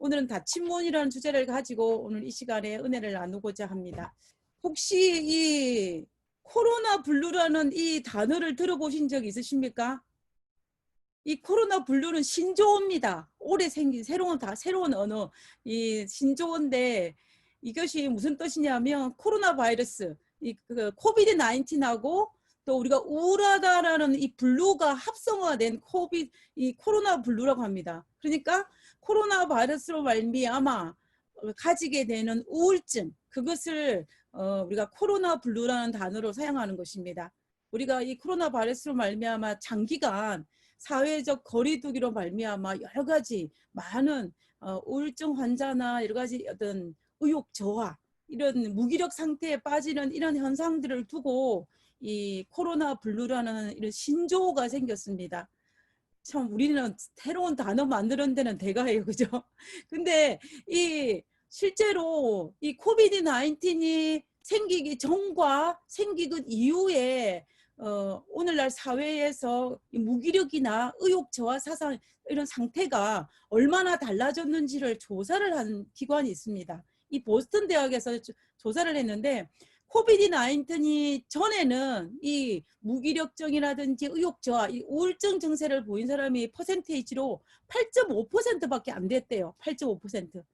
오늘은 다친문이라는 주제를 가지고 오늘 이 시간에 은혜를 나누고자 합니다. 혹시 이 코로나 블루라는 이 단어를 들어보신 적 있으십니까? 이 코로나 블루는 신조어입니다. 올해 생긴 새로운 언어, 이 신조어인데 이것이 무슨 뜻이냐면 코로나 바이러스, 코비드 19하고 또 우리가 우울하다라는 이 블루가 합성화된 이 코로나 블루라고 합니다. 그러니까 코로나 바이러스로 말미암아 가지게 되는 우울증, 그것을 우리가 코로나 블루라는 단어로 사용하는 것입니다. 우리가 이 코로나 바이러스로 말미암아 장기간 사회적 거리두기로 말미암아 여러 가지 많은 우울증 환자나 여러 가지 어떤 의욕 저하, 이런 무기력 상태에 빠지는 이런 현상들을 두고 이 코로나 블루라는 이런 신조어가 생겼습니다. 참 우리는 새로운 단어 만드는 데는 대가예요, 그죠? 근데 이 실제로 이 코비드 19이 생기기 전과 생기고 이후에 오늘날 사회에서 무기력이나 의욕 저하 사상 이런 상태가 얼마나 달라졌는지를 조사를 한 기관이 있습니다. 이 보스턴 대학에서 조사를 했는데 코비드 19이 전에는 이 무기력증이라든지 의욕 저하, 이 우울증 증세를 보인 사람이 퍼센테이지로 8.5%밖에 안 됐대요. 8.5%.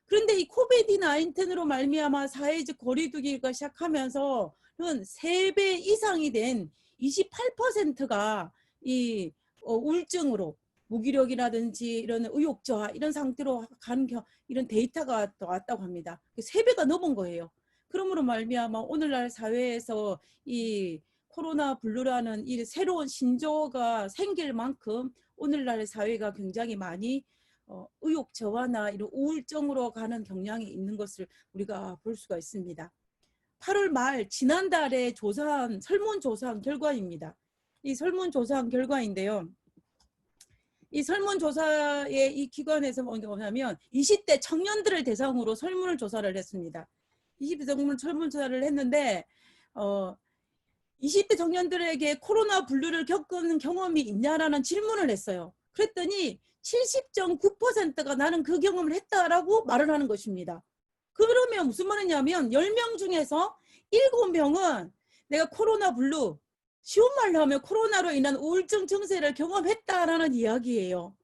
그런데 이 코비드 19으로 말미암아 사회적 거리두기가 시작하면서는 3배 이상이 된 28%가 이 우울증으로 무기력이라든지 이런 의욕 저하 이런 상태로 가는 이런 데이터가 왔다고 합니다. 3배가 넘은 거예요. 그러므로 말미암아 오늘날 사회에서 이 코로나 블루라는 이 새로운 신조어가 생길 만큼 오늘날 사회가 굉장히 많이 의욕 저하나 이런 우울증으로 가는 경향이 있는 것을 우리가 볼 수가 있습니다. 8월 말 지난달에 설문조사한 결과입니다. 이 설문조사한 결과인데요. 이 설문조사의 이 기관에서 뭐냐면 20대 청년들을 대상으로 설문조사를 했습니다. 20대 청년 설문조사를 했는데 20대 청년들에게 코로나 블루를 겪은 경험이 있냐라는 질문을 했어요. 그랬더니 70.9%가 나는 그 경험을 했다라고 말을 하는 것입니다. 그러면 무슨 말이냐면 10명 중에서 7명은 내가 코로나 블루, 쉬운 말로 하면 코로나로 인한 우울증 증세를 경험했다라는 이야기예요.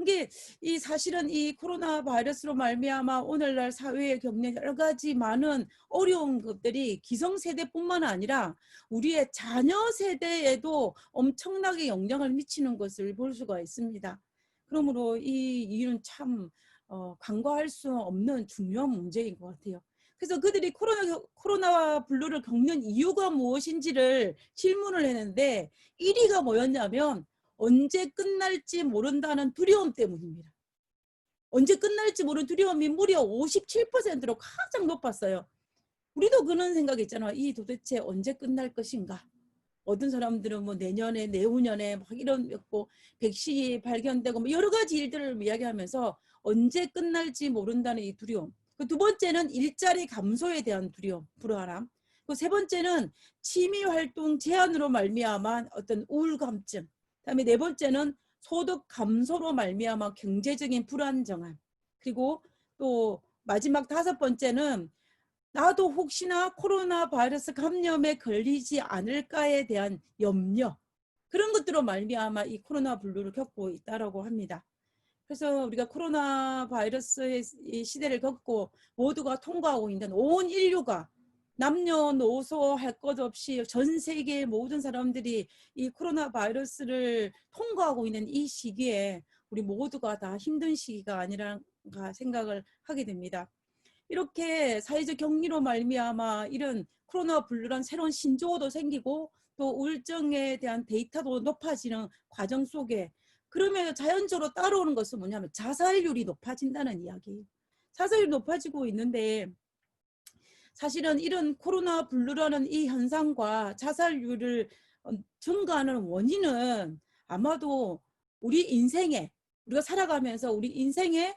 이게 사실은 이 코로나 바이러스로 말미암아 오늘날 사회에 겪는 여러 가지 많은 어려운 것들이 기성세대뿐만 아니라 우리의 자녀 세대에도 엄청나게 영향을 미치는 것을 볼 수가 있습니다. 그러므로 이 일은 참 간과할 수 없는 중요한 문제인 것 같아요. 그래서 그들이 코로나 블루를 겪는 이유가 무엇인지를 질문을 했는데 1위가 뭐였냐면 언제 끝날지 모른다는 두려움 때문입니다. 언제 끝날지 모르는 두려움이 무려 57%로 가장 높았어요. 우리도 그런 생각이 있잖아. 이 도대체 언제 끝날 것인가? 어떤 사람들은 뭐 내년에 내후년에 막 이런 백신이 발견되고 뭐 여러 가지 일들을 이야기하면서 언제 끝날지 모른다는 이 두려움. 두 번째는 일자리 감소에 대한 두려움, 불안함. 세 번째는 취미 활동 제한으로 말미암아 어떤 우울감증. 그다음에 네 번째는 소득 감소로 말미암아 경제적인 불안정함. 그리고 또 마지막 5번째는 나도 혹시나 코로나 바이러스 감염에 걸리지 않을까에 대한 염려, 그런 것들로 말미암아 이 코로나 블루를 겪고 있다라고 합니다. 그래서 우리가 코로나 바이러스의 시대를 겪고 모두가 통과하고 있는 온 인류가 남녀노소 할 것 없이 전 세계의 모든 사람들이 이 코로나 바이러스를 통과하고 있는 이 시기에 우리 모두가 다 힘든 시기가 아니란가 생각을 하게 됩니다. 이렇게 사회적 격리로 말미암아 이런 코로나 블루란 새로운 신조어도 생기고 또 우울증에 대한 데이터도 높아지는 과정 속에 그러면 자연적으로 따라오는 것은 뭐냐면 자살률이 높아진다는 이야기예요. 자살률이 높아지고 있는데 사실은 이런 코로나 블루라는 이 현상과 자살률을 증가하는 원인은 아마도 우리 인생에 우리가 살아가면서 우리 인생에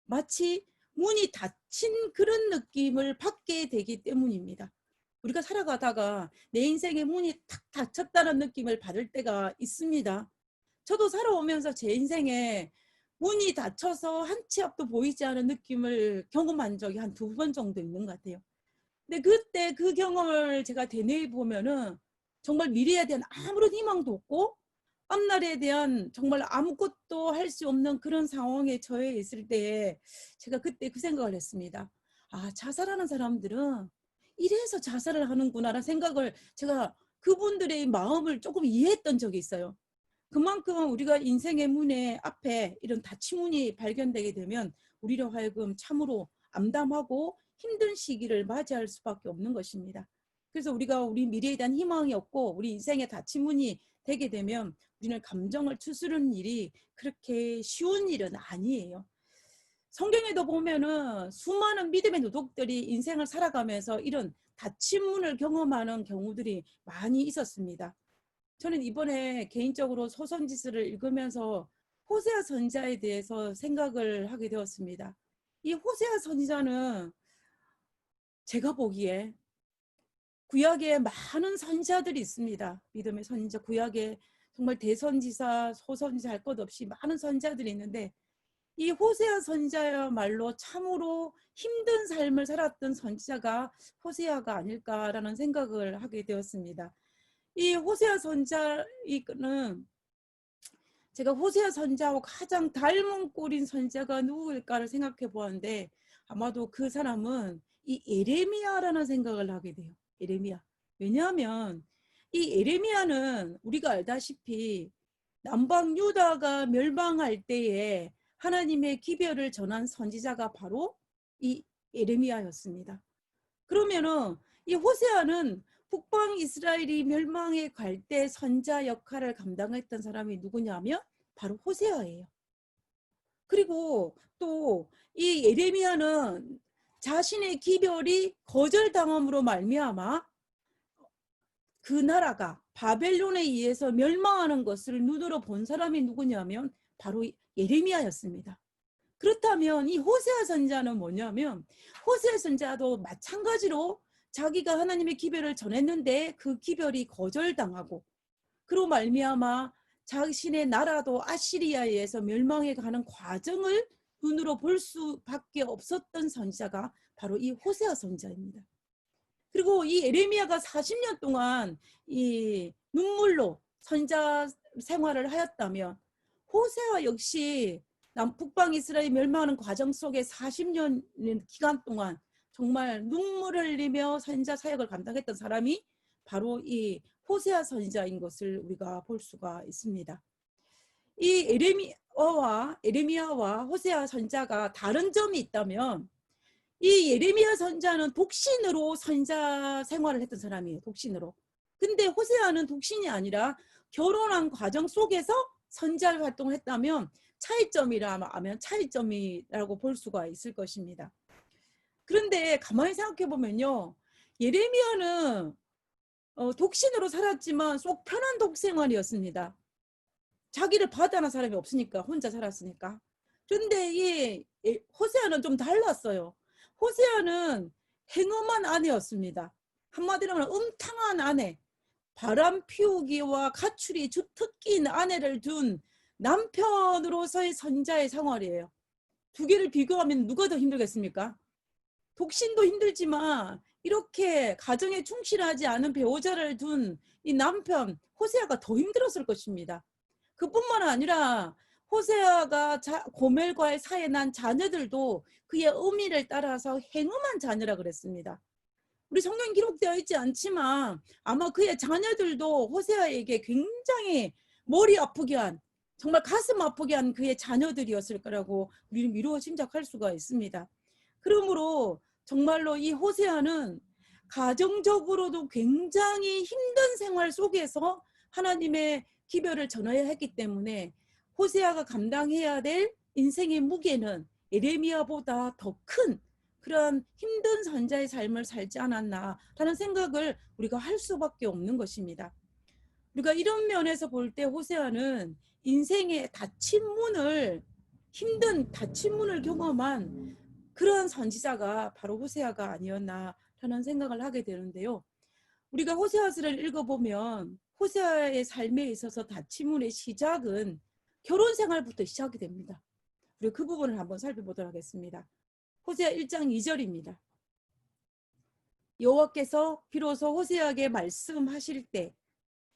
마치 문이 닫힌 그런 느낌을 받게 되기 때문입니다. 우리가 살아가다가 내 인생의 문이 탁 닫혔다는 느낌을 받을 때가 있습니다. 저도 살아오면서 제 인생에 문이 닫혀서 한 치 앞도 보이지 않은 느낌을 경험한 적이 한 2번 정도 있는 것 같아요. 근데 그때 그 경험을 제가 되뇌어 보면은 정말 미래에 대한 아무런 희망도 없고 앞날에 대한 정말 아무것도 할 수 없는 그런 상황에 처해 있을 때에 제가 그때 그 생각을 했습니다. 아, 자살하는 사람들은 이래서 자살을 하는구나라는 생각을 제가 그분들의 마음을 조금 이해했던 적이 있어요. 그만큼 우리가 인생의 문의 앞에 이런 닫힌 문이 발견되게 되면 우리로 하여금 참으로 암담하고 힘든 시기를 맞이할 수밖에 없는 것입니다. 그래서 우리가 우리 미래에 대한 희망이 없고 우리 인생의 닫힌 문이 되게 되면 우리는 감정을 추스르는 일이 그렇게 쉬운 일은 아니에요. 성경에도 보면은 수많은 믿음의 도둑들이 인생을 살아가면서 이런 닫힌 문을 경험하는 경우들이 많이 있었습니다. 저는 이번에 개인적으로 소선지스를 읽으면서 호세아 선지자에 대해서 생각을 하게 되었습니다. 이 호세아 선지자는 제가 보기에 구약에 많은 선지자들이 있습니다. 믿음의 선지자, 구약에 정말 대선지사, 소선지사 할 것 없이 많은 선지자들이 있는데 이 호세아 선지자야말로 참으로 힘든 삶을 살았던 선지자가 호세아가 아닐까라는 생각을 하게 되었습니다. 이 호세아 선지자는 제가 호세아 선지자하고 가장 닮은 꼴인 선지자가 누구일까를 생각해 보았는데 아마도 그 사람은 이 예레미야라는 생각을 하게 돼요. 예레미야. 왜냐하면 이 예레미야는 우리가 알다시피 남방 유다가 멸망할 때에 하나님의 기별을 전한 선지자가 바로 이 예레미야였습니다. 그러면은 이 호세아는 북방 이스라엘이 멸망에 갈 때 선자 역할을 감당했던 사람이 누구냐면 바로 호세아예요. 그리고 또 이 예레미야는 자신의 기별이 거절당함으로 말미암아 그 나라가 바벨론에 의해서 멸망하는 것을 눈으로 본 사람이 누구냐면 바로 예레미야였습니다. 그렇다면 이 호세아 선지자는 뭐냐면 호세아 선지자도 마찬가지로 자기가 하나님의 기별을 전했는데 그 기별이 거절당하고 그로 말미암아 자신의 나라도 아시리아에 의해서 멸망해 가는 과정을 눈으로 볼 수밖에 없었던 선지자가 바로 이 호세아 선지자입니다. 그리고 이 에레미야가 40년 동안 이 눈물로 선지자 생활을 하였다면 호세아 역시 북방 이스라엘 멸망하는 과정 속에 40년 기간 동안 정말 눈물을 흘리며 선지자 사역을 감당했던 사람이 바로 이 호세아 선지자인 것을 우리가 볼 수가 있습니다. 이 에레미야와 호세아 선지자가 다른 점이 있다면 이 예레미야 선지자는 독신으로 선지자 생활을 했던 사람이에요. 독신으로. 근데 호세아는 독신이 아니라 결혼한 과정 속에서 선지자 활동을 했다면 차이점이라면 차이점이라고 볼 수가 있을 것입니다. 그런데 가만히 생각해 보면요. 예레미야는 독신으로 살았지만 속 편한 독생활이었습니다. 자기를 받아는 사람이 없으니까 혼자 살았으니까. 그런데 이 호세아는 좀 달랐어요. 호세아는 행엄한 아내였습니다. 한마디로 하면 음탕한 아내, 바람 피우기와 가출이 주특기인 아내를 둔 남편으로서의 선자의 생활이에요. 두 개를 비교하면 누가 더 힘들겠습니까? 독신도 힘들지만 이렇게 가정에 충실하지 않은 배우자를 둔 이 남편 호세아가 더 힘들었을 것입니다. 그뿐만 아니라 호세아가 고멜과의 사이에 난 자녀들도 그의 의미를 따라서 행음한 자녀라 그랬습니다. 우리 성경 기록되어 있지 않지만 아마 그의 자녀들도 호세아에게 굉장히 머리 아프게 한 정말 가슴 아프게 한 그의 자녀들이었을 거라고 우리는 미루어 짐작할 수가 있습니다. 그러므로 정말로 이 호세아는 가정적으로도 굉장히 힘든 생활 속에서 하나님의 기별을 전해야 했기 때문에 호세아가 감당해야 될 인생의 무게는 예레미야보다 더 큰 그런 힘든 선자의 삶을 살지 않았나라는 생각을 우리가 할 수밖에 없는 것입니다. 우리가 이런 면에서 볼 때 호세아는 인생의 힘든 닫힌 문을 경험한 그런 선지자가 바로 호세아가 아니었나라는 생각을 하게 되는데요. 우리가 호세아서를 읽어보면 호세아의 삶에 있어서 닫힌 문의 시작은 결혼 생활부터 시작이 됩니다. 우리 그 부분을 한번 살펴보도록 하겠습니다. 호세아 1장 2절입니다. 여호와께서 비로소 호세아에게 말씀하실 때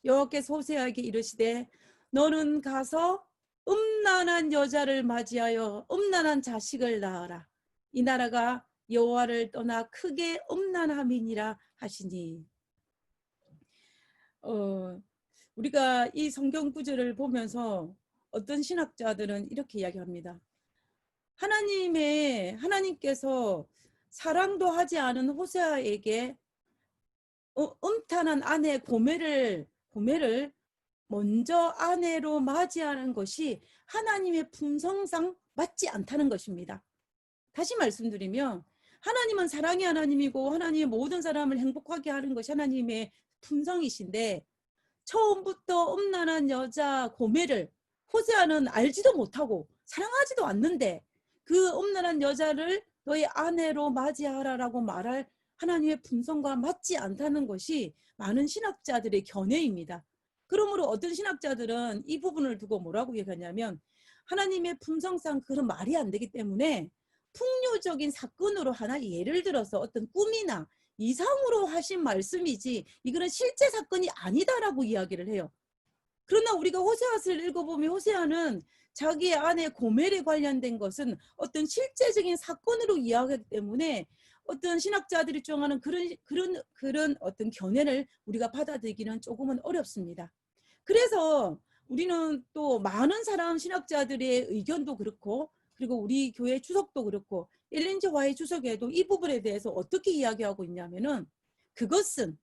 여호와께서 호세아에게 이르시되 너는 가서 음란한 여자를 맞이하여 음란한 자식을 낳아라. 이 나라가 여호와를 떠나 크게 음란함이니라 하시니. 우리가 이 성경 구절을 보면서 어떤 신학자들은 이렇게 이야기합니다. 하나님께서 사랑도 하지 않은 호세아에게 음탄한 아내 고멜을 먼저 아내로 맞이하는 것이 하나님의 품성상 맞지 않다는 것입니다. 다시 말씀드리면 하나님은 사랑의 하나님이고 하나님의 모든 사람을 행복하게 하는 것이 하나님의 품성이신데 처음부터 음란한 여자 고멜을 호세아는 알지도 못하고 사랑하지도 않는데 그 음란한 여자를 너의 아내로 맞이하라라고 말할 하나님의 품성과 맞지 않다는 것이 많은 신학자들의 견해입니다. 그러므로 어떤 신학자들은 이 부분을 두고 뭐라고 얘기하냐면 하나님의 품성상 그런 말이 안 되기 때문에 풍요적인 사건으로 하나 예를 들어서 어떤 꿈이나 이상으로 하신 말씀이지 이거는 실제 사건이 아니다라고 이야기를 해요. 그러나 우리가 호세아서를 읽어보면 호세아는 자기의 아내 고멜에 관련된 것은 어떤 실제적인 사건으로 이야기하기 때문에 어떤 신학자들이 주장하는 그런 어떤 견해를 우리가 받아들이기는 조금은 어렵습니다. 그래서 우리는 또 많은 사람 신학자들의 의견도 그렇고 그리고 우리 교회 주석도 그렇고 엘렌 G 화이트 주석에도 이 부분에 대해서 어떻게 이야기하고 있냐면은 그것은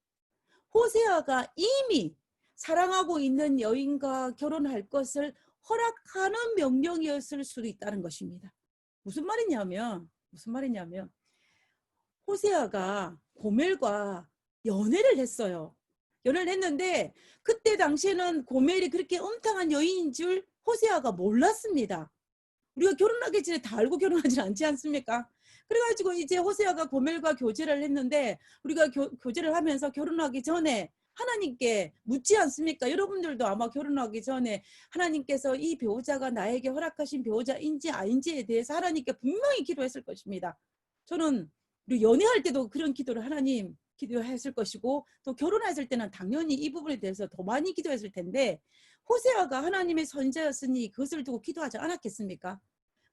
호세아가 이미 사랑하고 있는 여인과 결혼할 것을 허락하는 명령이었을 수도 있다는 것입니다. 무슨 말이냐면 호세아가 고멜과 연애를 했어요. 연애를 했는데 그때 당시에는 고멜이 그렇게 음탕한 여인인 줄 호세아가 몰랐습니다. 우리가 결혼하기 전에 다 알고 결혼하지 않지 않습니까? 그래가지고 이제 호세아가 고멜과 교제를 했는데 우리가 교제를 하면서 결혼하기 전에 하나님께 묻지 않습니까? 여러분들도 아마 결혼하기 전에 하나님께서 이 배우자가 나에게 허락하신 배우자인지 아닌지에 대해서 하나님께 분명히 기도했을 것입니다. 저는 우리 연애할 때도 그런 기도를 하나님 기도했을 것이고 또 결혼했을 때는 당연히 이 부분에 대해서 더 많이 기도했을 텐데 호세아가 하나님의 선지자였으니 그것을 두고 기도하지 않았겠습니까?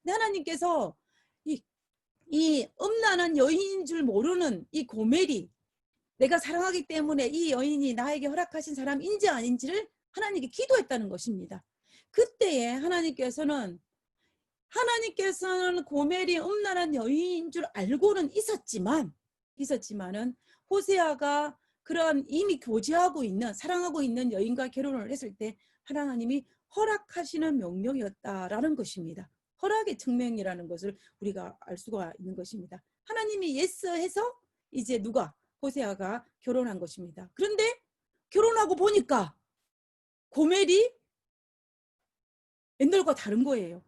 근데 하나님께서 이 음란한 여인인 줄 모르는 이 고멜이 내가 사랑하기 때문에 이 여인이 나에게 허락하신 사람인지 아닌지를 하나님께 기도했다는 것입니다. 그때에 하나님께서는 고멜이 음란한 여인인 줄 알고는 있었지만은 호세아가 그런 이미 교제하고 있는 사랑하고 있는 여인과 결혼을 했을 때 하나님이 허락하시는 명령이었다라는 것입니다. 허락의 측면이라는 것을 우리가 알 수가 있는 것입니다. 하나님이 예스해서 이제 호세아가 결혼한 것입니다. 그런데 결혼하고 보니까 고멜이 옛날과 다른 거예요.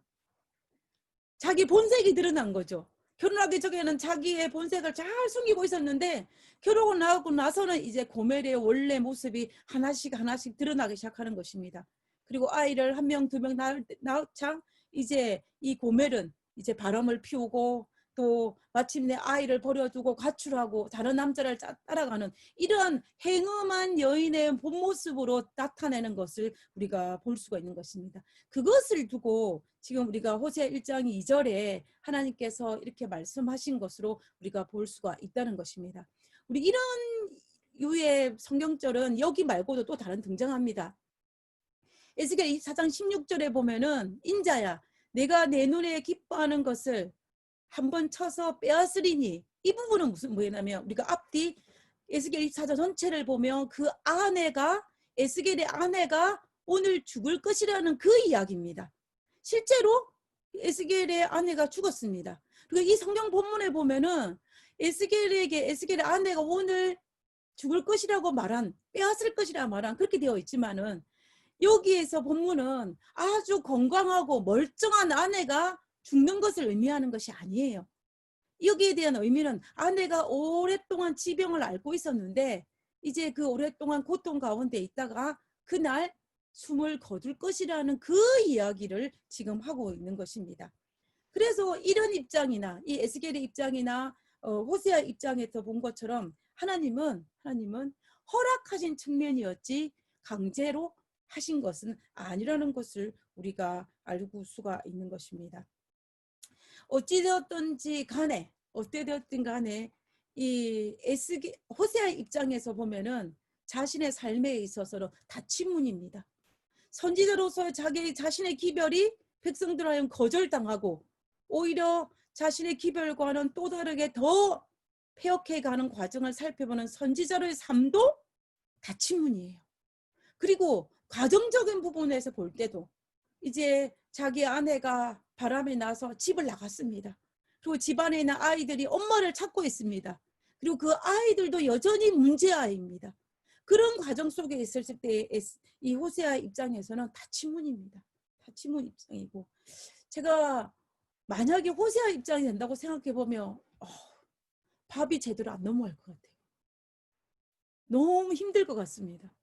자기 본색이 드러난 거죠. 결혼하기 전에는 자기의 본색을 잘 숨기고 있었는데 결혼을 하고 나서는 이제 고멜의 원래 모습이 하나씩 드러나기 시작하는 것입니다. 그리고 아이를 1명, 2명 낳자 이제 이 고멜은 이제 바람을 피우고 또 마침내 아이를 버려두고 가출하고 다른 남자를 따라가는 이러한 행음한 여인의 본 모습으로 나타내는 것을 우리가 볼 수가 있는 것입니다. 그것을 두고 지금 우리가 호세아 1장 2절에 하나님께서 이렇게 말씀하신 것으로 우리가 볼 수가 있다는 것입니다. 우리 이런 유의 성경절은 여기 말고도 또 다른 등장합니다. 에스겔 24장 16절에 보면은 인자야 내가 내 눈에 기뻐하는 것을 한번 쳐서 빼앗으리니 이 부분은 뭐냐면 우리가 앞뒤 에스겔 24장 전체를 보면 그 에스겔의 아내가 오늘 죽을 것이라는 그 이야기입니다. 실제로 에스겔의 아내가 죽었습니다. 그리고 이 성경 본문에 보면은 에스겔의 아내가 오늘 죽을 것이라고 빼앗을 것이라고 말한 그렇게 되어 있지만은 여기에서 본문은 아주 건강하고 멀쩡한 아내가 죽는 것을 의미하는 것이 아니에요. 여기에 대한 의미는 아내가 오랫동안 지병을 앓고 있었는데 이제 그 오랫동안 고통 가운데 있다가 그날 숨을 거둘 것이라는 그 이야기를 지금 하고 있는 것입니다. 그래서 이런 입장이나 이 에스겔의 입장이나 호세아 입장에서 본 것처럼 하나님은 허락하신 측면이었지 강제로 하신 것은 아니라는 것을 우리가 알고 수가 있는 것입니다. 어찌되었든지 간에 이 호세아 입장에서 보면은 자신의 삶에 있어서는 다침문입니다. 선지자로서 자신의 기별이 백성들 하여 거절당하고 오히려 자신의 기별과는 또 다르게 더 폐역해가는 과정을 살펴보는 선지자로의 삶도 다침문이에요. 그리고 가정적인 부분에서 볼 때도 이제 자기 아내가 바람이 나서 집을 나갔습니다. 그리고 집안에 있는 아이들이 엄마를 찾고 있습니다. 그리고 그 아이들도 여전히 문제아이입니다. 그런 과정 속에 있을 때 이 호세아 입장에서는 다침문입니다. 다침문 입장이고, 제가 만약에 호세아 입장이 된다고 생각해 보면 밥이 제대로 안 넘어갈 것 같아요. 너무 힘들 것 같습니다.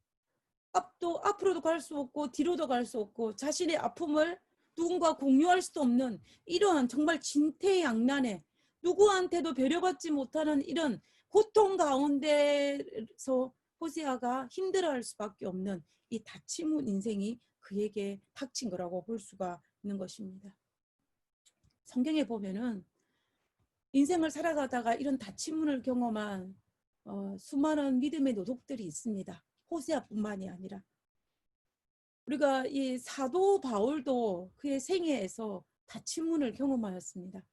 앞으로도 갈 수 없고 뒤로도 갈 수 없고 자신의 아픔을 누군가 공유할 수도 없는 이러한 정말 진퇴양난에 누구한테도 배려받지 못하는 이런 고통 가운데서 호세아가 힘들어할 수밖에 없는 이 다침문 인생이 그에게 닥친 거라고 볼 수가 있는 것입니다. 성경에 보면은 인생을 살아가다가 이런 다침문을 경험한 수많은 믿음의 노독들이 있습니다. 호세아뿐만이 아니라 우리가 이 사도 바울도 그의 생애에서 다침문을 경험하였습니다.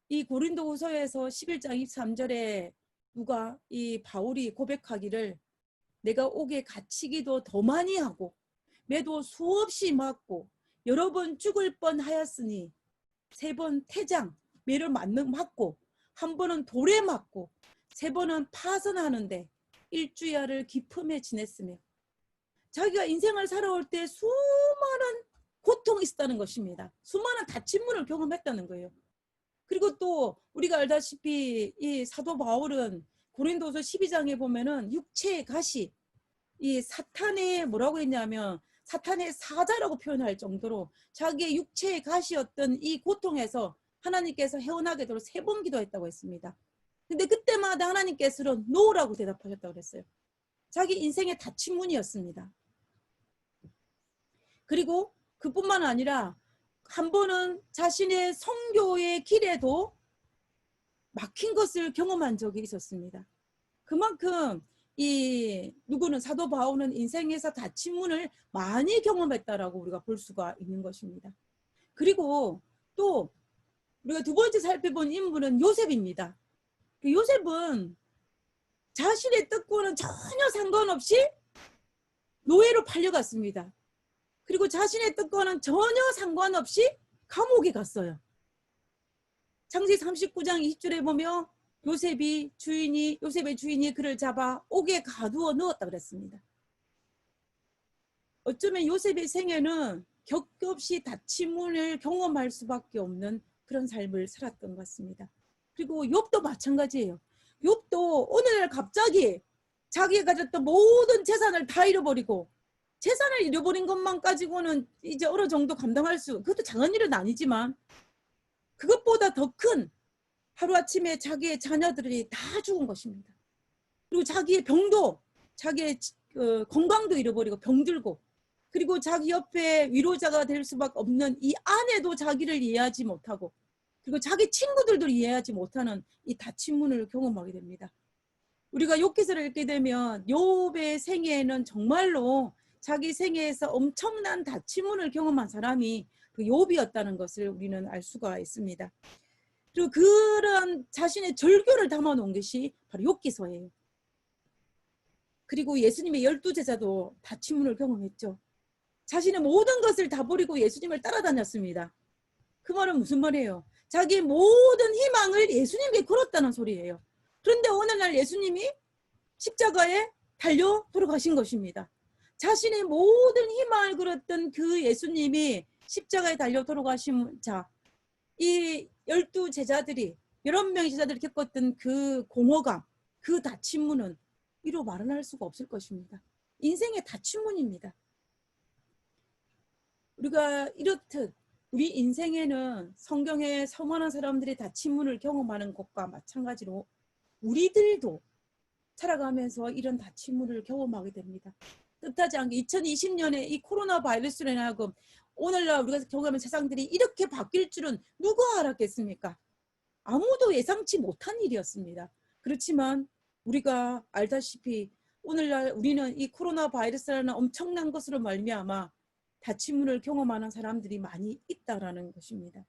이 고린도후서에서 11장 23절에 누가 이 바울이 고백하기를 내가 옥에 갇히기도 더 많이 하고 매도 수없이 맞고 여러 번 죽을 뻔하였으니 3번 태장 매를 맞고 한 번은 돌에 맞고 3번은 파선하는데 일주야를 기품에 지냈으며 자기가 인생을 살아올 때 수많은 고통이 있었다는 것입니다. 수많은 다침문을 경험했다는 거예요. 그리고 또 우리가 알다시피 이 사도 바울은 고린도서 12장에 보면은 육체의 가시, 이 사탄의 뭐라고 했냐면 사탄의 사자라고 표현할 정도로 자기의 육체의 가시였던 이 고통에서 하나님께서 헤어나게 도록 3번 기도했다고 했습니다. 근데 그때마다 하나님께서는 노라고 대답하셨다고 그랬어요. 자기 인생의 다침문이었습니다. 그리고 그뿐만 아니라 한 번은 자신의 선교의 길에도 막힌 것을 경험한 적이 있었습니다. 그만큼 누구는 사도 바울은 인생에서 다침문을 많이 경험했다라고 우리가 볼 수가 있는 것입니다. 그리고 또 우리가 두 번째 살펴본 인물은 요셉입니다. 요셉은 자신의 뜻과는 전혀 상관없이 노예로 팔려갔습니다. 그리고 자신의 뜻과는 전혀 상관없이 감옥에 갔어요. 창세기 39장 20절에 보면 요셉의 주인이 그를 잡아 옥에 가두어 넣었다 그랬습니다. 어쩌면 요셉의 생애는 격없이 다침문을 경험할 수밖에 없는 그런 삶을 살았던 것 같습니다. 그리고 욥도 마찬가지예요. 욥도 어느 날 갑자기 자기가 가졌던 모든 재산을 다 잃어버리고 재산을 잃어버린 것만 가지고는 이제 어느 정도 감당할 그것도 작은 일은 아니지만 그것보다 더 큰 하루아침에 자기의 자녀들이 다 죽은 것입니다. 그리고 자기의 자기의 건강도 잃어버리고 병들고 그리고 자기 옆에 위로자가 될 수밖에 없는 이 아내도 자기를 이해하지 못하고 그리고 자기 친구들도 이해하지 못하는 이 다침문을 경험하게 됩니다. 우리가 욥기서를 읽게 되면 욥의 생애에는 정말로 자기 생애에서 엄청난 다침문을 경험한 사람이 그 욥이었다는 것을 우리는 알 수가 있습니다. 그리고 그런 자신의 절규를 담아놓은 것이 바로 욥기서예요. 그리고 예수님의 12제자도 다침문을 경험했죠. 자신의 모든 것을 다 버리고 예수님을 따라다녔습니다. 그 말은 무슨 말이에요? 자기의 모든 희망을 예수님께 걸었다는 소리예요. 그런데 어느 날 예수님이 십자가에 달려 돌아가신 것입니다. 자신의 모든 희망을 걸었던 그 예수님이 십자가에 달려 돌아가신 이 12제자들이 11명의 제자들이 겪었던 그 공허감, 그 다침문은 이로 말은 할 수가 없을 것입니다. 인생의 다침문입니다. 우리가 이렇듯 우리 인생에는 성경에 수많은 사람들이 다 침문을 경험하는 것과 마찬가지로 우리들도 살아가면서 이런 다침을 경험하게 됩니다. 뜻하지 않게 2020년에 이 코로나 바이러스로 인하여 오늘날 우리가 경험하는 세상들이 이렇게 바뀔 줄은 누가 알았겠습니까? 아무도 예상치 못한 일이었습니다. 그렇지만 우리가 알다시피 오늘날 우리는 이 코로나 바이러스라는 엄청난 것으로 말미암아 다침을 경험하는 사람들이 많이 있다라는 것입니다.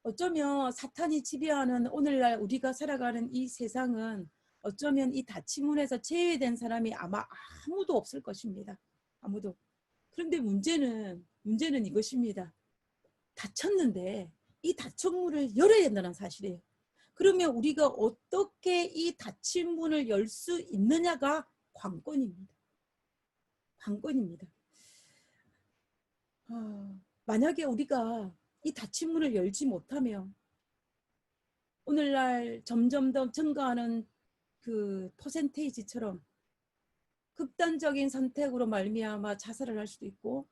어쩌면 사탄이 지배하는 오늘날 우리가 살아가는 이 세상은 어쩌면 이 다치문에서 제외된 사람이 아마 아무도 없을 것입니다. 아무도. 그런데 문제는 이것입니다. 다쳤는데 이 다쳤문을 열어야 된다는 사실이에요. 그러면 우리가 어떻게 이 닫힌 문을 열 수 있느냐가 관건입니다. 관건입니다. 만약에 우리가 이 닫힌 문을 열지 못하면 오늘날 점점 더 증가하는 그 퍼센테이지처럼 극단적인 선택으로 말미암아 자살을 할 수도 있고,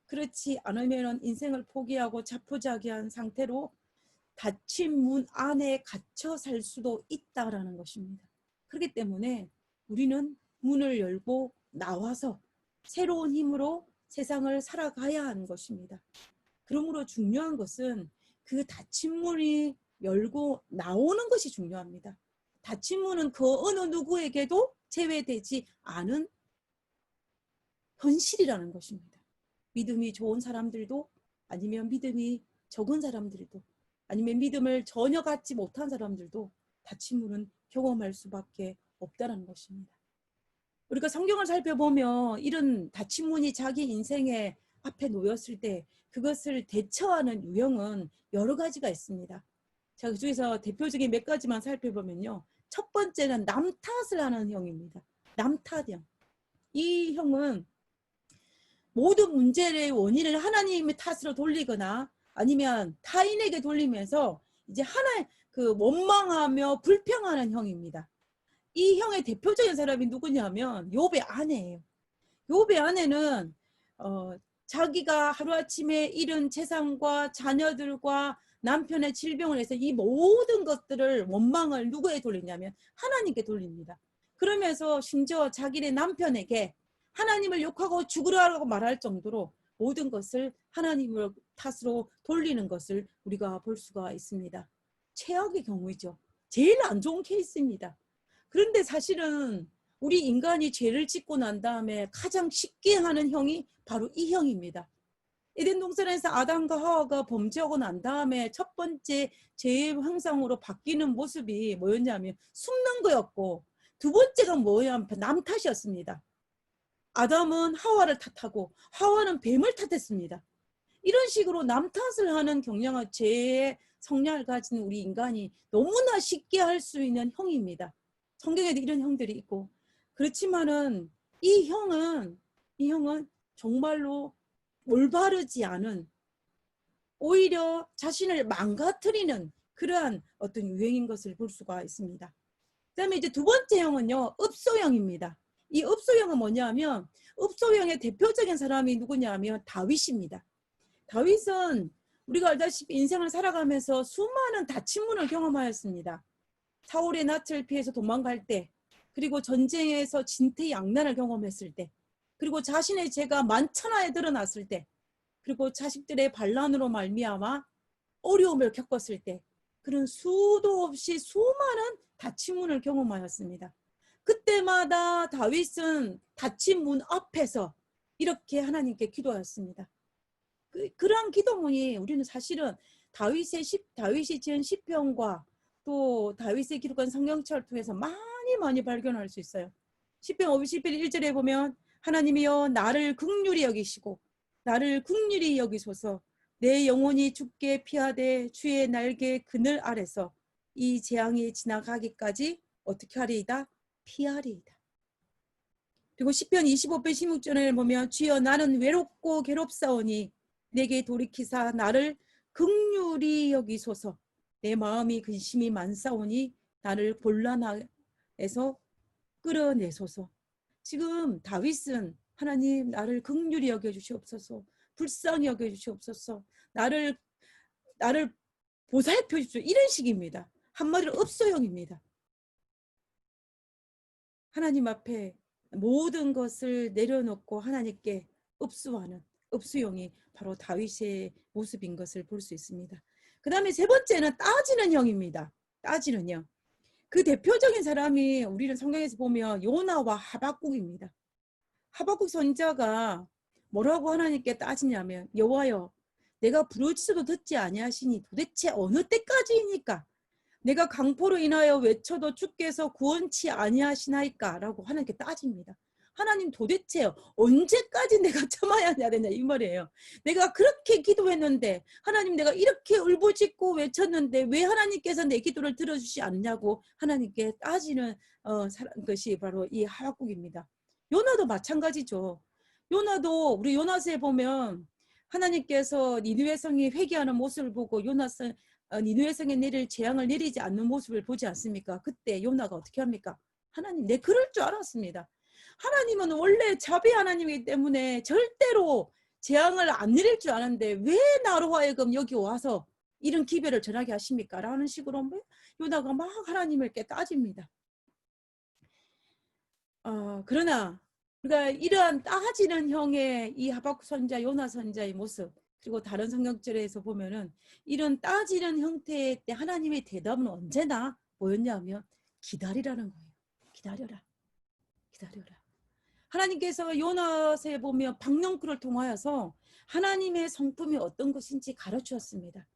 그렇지 않으면 인생을 포기하고 자포자기한 상태로 닫힌 문 안에 갇혀 살 수도 있다라는 것입니다. 그렇기 때문에 우리는 문을 열고 나와서 새로운 힘으로 세상을 살아가야 하는 것입니다. 그러므로 중요한 것은 그 닫힌 문이 열고 나오는 것이 중요합니다. 닫힌 문은 그 어느 누구에게도 제외되지 않은 현실이라는 것입니다. 믿음이 좋은 사람들도, 아니면 믿음이 적은 사람들도, 아니면 믿음을 전혀 갖지 못한 사람들도 닫힌 문은 경험할 수밖에 없다는 것입니다. 우리가 성경을 살펴보면 이런 닫힌 문이 자기 인생의 앞에 놓였을 때 그것을 대처하는 유형은 여러 가지가 있습니다. 자, 그중에서 대표적인 몇 가지만 살펴보면요. 첫 번째는 남 탓을 하는 형입니다. 남 탓형. 이 형은 모든 문제의 원인을 하나님의 탓으로 돌리거나 아니면 타인에게 돌리면서 이제 원망하며 불평하는 형입니다. 이 형의 대표적인 사람이 누구냐면 욥의 아내예요. 욥의 아내는 자기가 하루아침에 잃은 재산과 자녀들과 남편의 질병을 해서 이 모든 것들을 원망을 누구에 돌리냐면 하나님께 돌립니다. 그러면서 심지어 자기네 남편에게 하나님을 욕하고 죽으라고 말할 정도로 모든 것을 하나님을 탓으로 돌리는 것을 우리가 볼 수가 있습니다. 최악의 경우이죠. 제일 안 좋은 케이스입니다. 그런데 사실은 우리 인간이 죄를 짓고 난 다음에 가장 쉽게 하는 형이 바로 이 형입니다. 에덴 동산에서 아담과 하와가 범죄하고 난 다음에 첫 번째 죄의 형상으로 바뀌는 모습이 뭐였냐면 숨는 거였고, 두 번째가 뭐냐면 남 탓이었습니다. 아담은 하와를 탓하고 하와는 뱀을 탓했습니다. 이런 식으로 남 탓을 하는 경향과 죄의 성향을 가진 우리 인간이 너무나 쉽게 할 수 있는 형입니다. 성경에도 이런 형들이 있고, 그렇지만은 이 형은 정말로 올바르지 않은, 오히려 자신을 망가뜨리는 그러한 어떤 유행인 것을 볼 수가 있습니다. 그다음에 이제 두 번째 형은요, 읍소형입니다. 이 읍소형은 뭐냐면 읍소형의 대표적인 사람이 누구냐면 다윗입니다. 다윗은 우리가 알다시피 인생을 살아가면서 수많은 다침문을 경험하였습니다. 사울의 낯을 피해서 도망갈 때, 그리고 전쟁에서 진퇴양난을 경험했을 때, 그리고 자신의 죄가 만천하에 드러났을 때, 그리고 자식들의 반란으로 말미암아 어려움을 겪었을 때, 그런 수도 없이 수많은 닫힌 문을 경험하였습니다. 그때마다 다윗은 닫힌 문 앞에서 이렇게 하나님께 기도하였습니다. 그러한 기도문이 우리는 사실은 다윗이 지은 시편과 또 다윗의 기록한 성경책을 통해서 많이 발견할 수 있어요. 시편 51편 1절에 보면 하나님이여 나를 긍휼히 여기시고 나를 긍휼히 여기소서, 내 영혼이 주께 피하되 주의 날개 그늘 아래서 이 재앙이 지나가기까지 어떻게 하리이다? 피하리이다. 그리고 시편 25편 16절에 보면 주여 나는 외롭고 괴롭사오니 내게 돌이키사 나를 긍휼히 여기소서, 내 마음이 근심이 많사오니 나를 곤란에서 끌어내소서. 지금 다윗은 하나님 나를 긍휼히 여겨주시옵소서, 불쌍히 여겨주시옵소서. 나를 보살펴 주십시오. 이런 식입니다. 한마디로 읍소형입니다. 하나님 앞에 모든 것을 내려놓고 하나님께 읍수하는 읍수형이 바로 다윗의 모습인 것을 볼 수 있습니다. 그 다음에 세 번째는 따지는 형입니다. 따지는 형. 그 대표적인 사람이 우리는 성경에서 보면 요나와 하박국입니다. 하박국 선지자가 뭐라고 하나님께 따지냐면 여호와여 내가 부르짖어도 듣지 아니하시니 도대체 어느 때까지이니까 내가 강포로 인하여 외쳐도 주께서 구원치 아니하시나이까 라고 하나님께 따집니다. 하나님 도대체 언제까지 내가 참아야 되냐 이 말이에요. 내가 그렇게 기도했는데 하나님 내가 이렇게 울부짖고 외쳤는데 왜 하나님께서 내 기도를 들어주지 않냐고 하나님께 따지는 것이 바로 이 하박국입니다. 요나도 마찬가지죠. 요나도 우리 요나서에 보면 하나님께서 니느웨 성이 회개하는 모습을 보고 니느웨 성에 내릴 재앙을 내리지 않는 모습을 보지 않습니까? 그때 요나가 어떻게 합니까? 하나님 내 그럴 줄 알았습니다. 하나님은 원래 자비 하나님이기 때문에 절대로 재앙을 안 내릴 줄 아는데 왜 나로 하여금 여기 와서 이런 기별을 전하게 하십니까? 라는 식으로 요나가 막 하나님께 따집니다. 그러나 우리가 이러한 따지는 형의 이 하박국 선지자, 요나 선지자의 모습 그리고 다른 성경절에서 보면은 이런 따지는 형태의 때 하나님의 대답은 언제나 뭐였냐면 기다리라는 거예요. 기다려라. 기다려라. 하나님께서 요나서에 보면 박넝쿨을 통하여서 하나님의 성품이 어떤 것인지 가르치었습니다.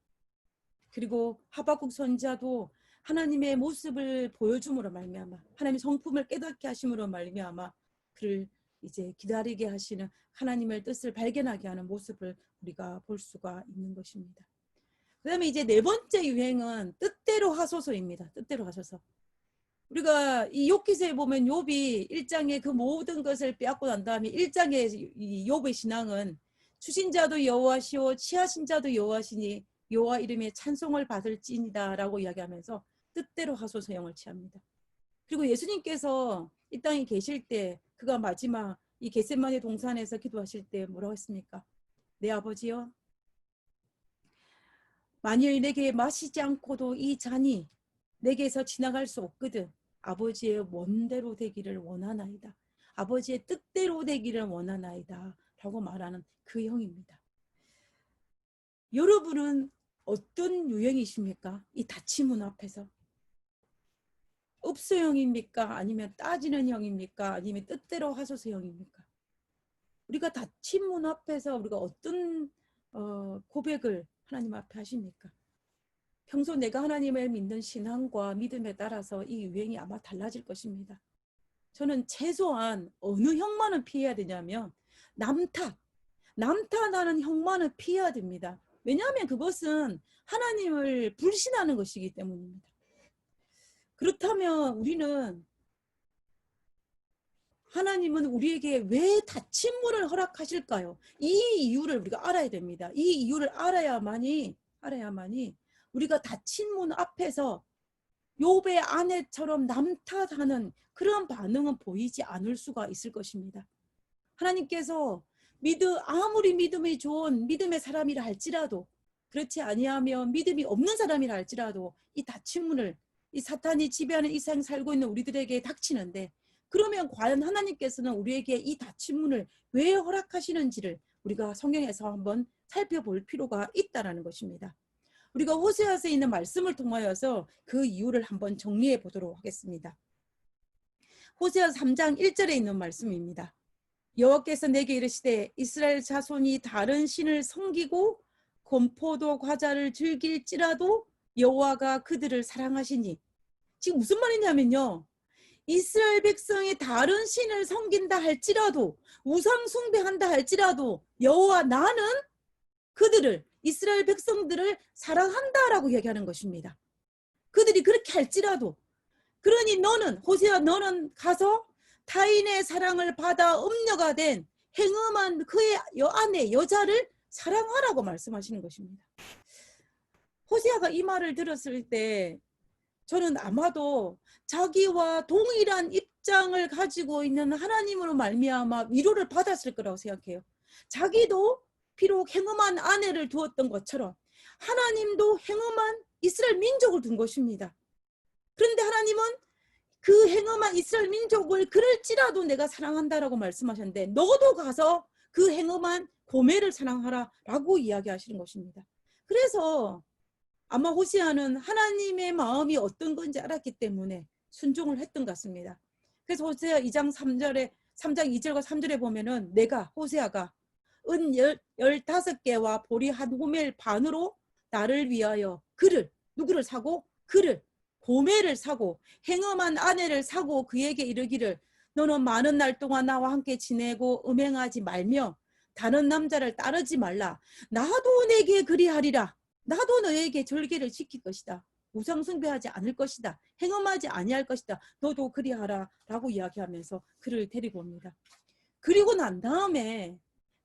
그리고 하박국 선지자도 하나님의 모습을 보여줌으로 말미암아 하나님의 성품을 깨닫게 하심으로 말미암아 그를 이제 기다리게 하시는 하나님의 뜻을 발견하게 하는 모습을 우리가 볼 수가 있는 것입니다. 그 다음에 이제 네 번째 유행은 뜻대로 하소서입니다. 뜻대로 하소서. 우리가 이 욥기서에 보면 욥이 1장에 그 모든 것을 빼앗고 난 다음에 1장의 이 욥의 신앙은 추신자도 여호와시오 취하신자도 여호와시니 여호와 이름에 찬송을 받을지니다 라고 이야기하면서 뜻대로 하소서형을 취합니다. 그리고 예수님께서 이 땅에 계실 때 그가 마지막 이 겟세마네 동산에서 기도하실 때 뭐라고 했습니까? 내 아버지여 만일 내게 마시지 않고도 이 잔이 내게서 지나갈 수 없거든 아버지의 원대로 되기를 원하나이다. 아버지의 뜻대로 되기를 원하나이다 라고 말하는 그 형입니다. 여러분은 어떤 유형이십니까? 이 닫힌 문 앞에서 읍소형입니까? 아니면 따지는 형입니까? 아니면 뜻대로 하소서 형입니까? 우리가 닫힌 문 앞에서 우리가 어떤 고백을 하나님 앞에 하십니까? 평소 내가 하나님을 믿는 신앙과 믿음에 따라서 이 유행이 아마 달라질 것입니다. 저는 최소한 어느 형만은 피해야 되냐면 남탓하는 형만은 피해야 됩니다. 왜냐하면 그것은 하나님을 불신하는 것이기 때문입니다. 그렇다면 우리는 하나님은 우리에게 왜 닫힌 문을 허락하실까요? 이 이유를 우리가 알아야 됩니다. 이 이유를 알아야만이 우리가 닫힌 문 앞에서 욥의 아내처럼 남탓하는 그런 반응은 보이지 않을 수가 있을 것입니다. 하나님께서 아무리 믿음이 좋은 믿음의 사람이라 할지라도 그렇지 아니하면 믿음이 없는 사람이라 할지라도 이 닫힌 문을 이 사탄이 지배하는 이 세상 살고 있는 우리들에게 닥치는데 그러면 과연 하나님께서는 우리에게 이 닫힌 문을 왜 허락하시는지를 우리가 성경에서 한번 살펴볼 필요가 있다는 것입니다. 우리가 호세아서에 있는 말씀을 통하여서 그 이유를 한번 정리해 보도록 하겠습니다. 호세아서 3장 1절에 있는 말씀입니다. 여호와께서 내게 이르시되 이스라엘 자손이 다른 신을 섬기고 건포도 과자를 즐길지라도 여호와가 그들을 사랑하시니 지금 무슨 말이냐면요. 이스라엘 백성이 다른 신을 섬긴다 할지라도 우상 숭배한다 할지라도 여호와 나는 그들을 이스라엘 백성들을 사랑한다라고 얘기하는 것입니다. 그들이 그렇게 할지라도 그러니 호세아 너는 가서 타인의 사랑을 받아 음녀가 된 행음한 그의 아내 여자를 사랑하라고 말씀하시는 것입니다. 호세아가 이 말을 들었을 때 저는 아마도 자기와 동일한 입장을 가지고 있는 하나님으로 말미암아 위로를 받았을 거라고 생각해요. 자기도 비록 행음한 아내를 두었던 것처럼 하나님도 행음한 이스라엘 민족을 둔 것입니다. 그런데 하나님은 그 행음한 이스라엘 민족을 그럴지라도 내가 사랑한다라고 말씀하셨는데 너도 가서 그 행음한 고멜을 사랑하라 라고 이야기하시는 것입니다. 그래서 아마 호세아는 하나님의 마음이 어떤 건지 알았기 때문에 순종을 했던 것 같습니다. 그래서 호세아 2장 3절에 3장 2절과 3절에 보면은 내가 호세아가 은 15개와 보리 한 호멜 반으로 나를 위하여 그를 누구를 사고 그를 고멜을 사고 행음한 아내를 사고 그에게 이르기를 너는 많은 날 동안 나와 함께 지내고 음행하지 말며 다른 남자를 따르지 말라. 나도 내게 그리하리라. 나도 너에게 절개를 지킬 것이다. 우상 숭배하지 않을 것이다. 행음하지 아니할 것이다. 너도 그리하라 라고 이야기하면서 그를 데리고 옵니다. 그리고 난 다음에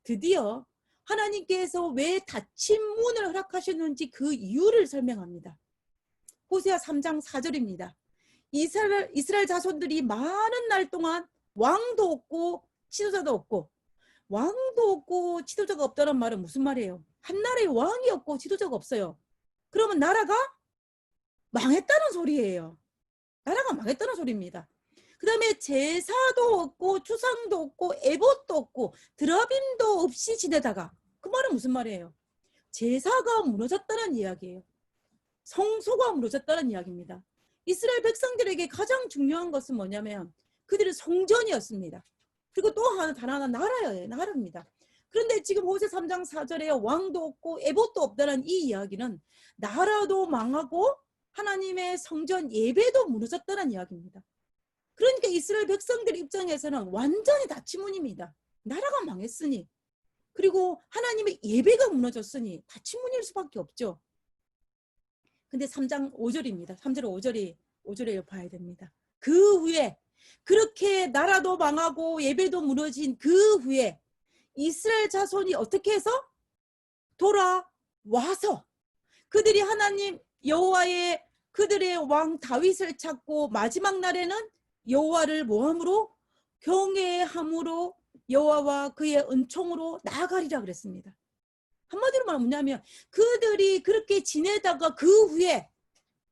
드디어 하나님께서 왜 닫힌 문을 허락하셨는지 그 이유를 설명합니다. 호세아 3장 4절입니다. 이스라엘 자손들이 많은 날 동안 왕도 없고 지도자도 없고 왕도 없고 지도자가 없다는 말은 무슨 말이에요? 한 나라에 왕이 없고 지도자가 없어요. 그러면 나라가 망했다는 소리예요. 나라가 망했다는 소리입니다. 그 다음에 제사도 없고 추상도 없고 에봇도 없고 드라빔도 없이 지내다가 그 말은 무슨 말이에요? 제사가 무너졌다는 이야기예요. 성소가 무너졌다는 이야기입니다. 이스라엘 백성들에게 가장 중요한 것은 뭐냐면 그들의 성전이었습니다. 그리고 또 단 하나 나라입니다. 그런데 지금 호세 3장 4절에 왕도 없고 에봇도 없다는 이 이야기는 나라도 망하고 하나님의 성전 예배도 무너졌다는 이야기입니다. 그러니까 이스라엘 백성들 입장에서는 완전히 닫힌 문입니다. 나라가 망했으니 그리고 하나님의 예배가 무너졌으니 닫힌 문일 수밖에 없죠. 근데 3장 5절입니다. 3절 5절에 봐야 됩니다. 그 후에 그렇게 나라도 망하고 예배도 무너진 그 후에 이스라엘 자손이 어떻게 해서 돌아와서 그들이 하나님 여호와의 그들의 왕 다윗을 찾고 마지막 날에는 여호와를 모함으로 경외함으로 여호와와 그의 은총으로 나아가리라 그랬습니다. 한마디로 말하면 뭐냐면 그들이 그렇게 지내다가 그 후에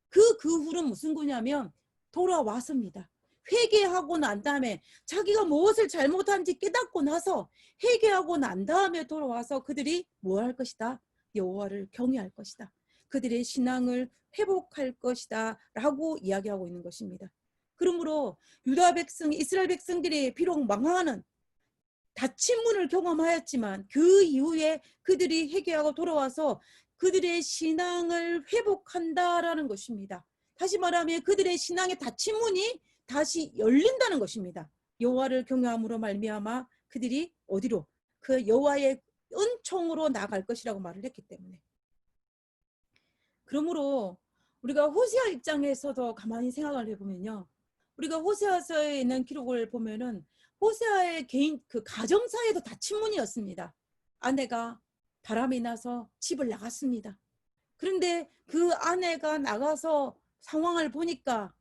그 후는 무슨 거냐면 돌아왔습니다. 회개하고 난 다음에 자기가 무엇을 잘못한지 깨닫고 나서 회개하고 난 다음에 돌아와서 그들이 뭐 할 것이다? 여호와를 경외할 것이다. 그들의 신앙을 회복할 것이다 라고 이야기하고 있는 것입니다. 그러므로 유다 백성, 이스라엘 백성들이 비록 망하는 닫힌 문을 경험하였지만 그 이후에 그들이 회개하고 돌아와서 그들의 신앙을 회복한다라는 것입니다. 다시 말하면 그들의 신앙의 닫힌 문이 다시 열린다는 것입니다. 여호와를 경외함으로 말미암아 그들이 어디로? 그 여호와의 은총으로 나아갈 것이라고 말을 했기 때문에. 그러므로 우리가 호세아 입장에서도 가만히 생각을 해보면요. 우리가 호세아서에 있는 기록을 보면은 호세아의 개인 그 가정사에도 닫힌 문이었습니다. 아내가 바람이 나서 집을 나갔습니다. 그런데 그 아내가 나가서 상황을 보니까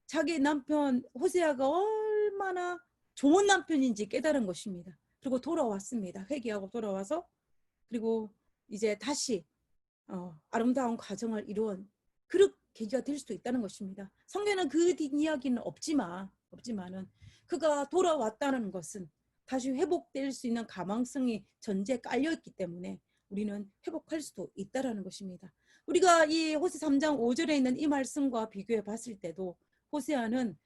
자기 남편 호세아가 얼마나 좋은 남편인지 깨달은 것입니다. 그리고 돌아왔습니다. 회개하고 돌아와서 그리고 이제 다시 아름다운 가정을 이루은 그런 계기가 될 수도 있다는 것입니다. 성경에는 그 뒷이야기는 없지만은 그가 돌아왔다는 것은 다시 회복될 수 있는 가망성이 전제에 깔려있기 때문에 우리는 회복할 수도 있다는 것입니다. 우리가 이 호세 3장 5절에 있는 이 말씀과 비교해 봤을 때도 호세아는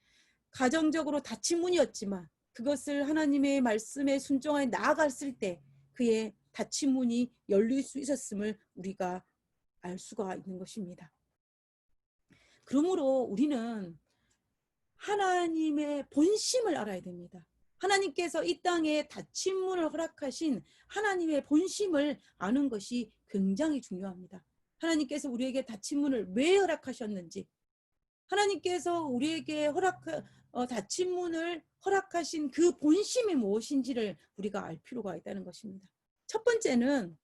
가정적으로 닫힌 문이었지만 그것을 하나님의 말씀에 순종하여 나아갔을 때 그의 닫힌 문이 열릴 수 있었음을 우리가 알 수가 있는 것입니다. 그러므로 우리는 하나님의 본심을 알아야 됩니다. 하나님께서 이 땅에 닫힌 문을 허락하신 하나님의 본심을 아는 것이 굉장히 중요합니다. 하나님께서 우리에게 닫힌 문을 왜 허락하셨는지, 하나님께서 우리에게 닫힌 문을 허락하신 그 본심이 무엇인지를 우리가 알 필요가 있다는 것입니다. 첫 번째는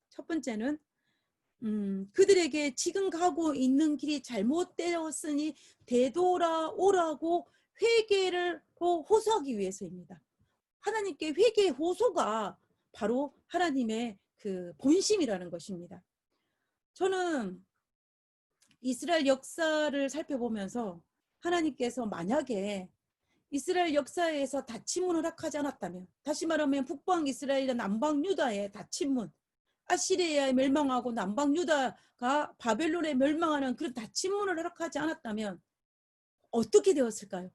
그들에게 지금 가고 있는 길이 잘못되었으니 되돌아오라고 회개를 호소하기 위해서입니다. 하나님께 회개의 호소가 바로 하나님의 그 본심이라는 것입니다. 저는 이스라엘 역사를 살펴보면서 하나님께서 만약에 이스라엘 역사에서 닫힌 문을 허락하지 않았다면, 다시 말하면 북방 이스라엘과 남방 유다의 닫힌 문, 아시리아에 멸망하고 남방 유다가 바벨론에 멸망하는 그런 닫힌 문을 허락하지 않았다면 어떻게 되었을까요?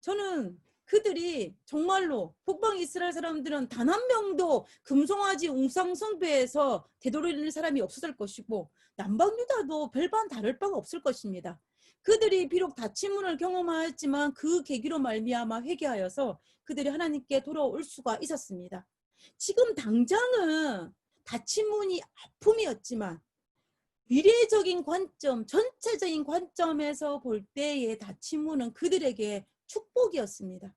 저는 그들이 정말로 북방 이스라엘 사람들은 단 한 명도 금송아지 웅상숭배에서 되돌리는 사람이 없었을 것이고, 남방 유다도 별반 다를 바가 없을 것입니다. 그들이 비록 닫힌 문을 경험하였지만 그 계기로 말미암아 회개하여서 그들이 하나님께 돌아올 수가 있었습니다. 지금 당장은 닫힌 문이 아픔이었지만 미래적인 관점, 전체적인 관점에서 볼 때의 닫힌 문은 그들에게 축복이었습니다.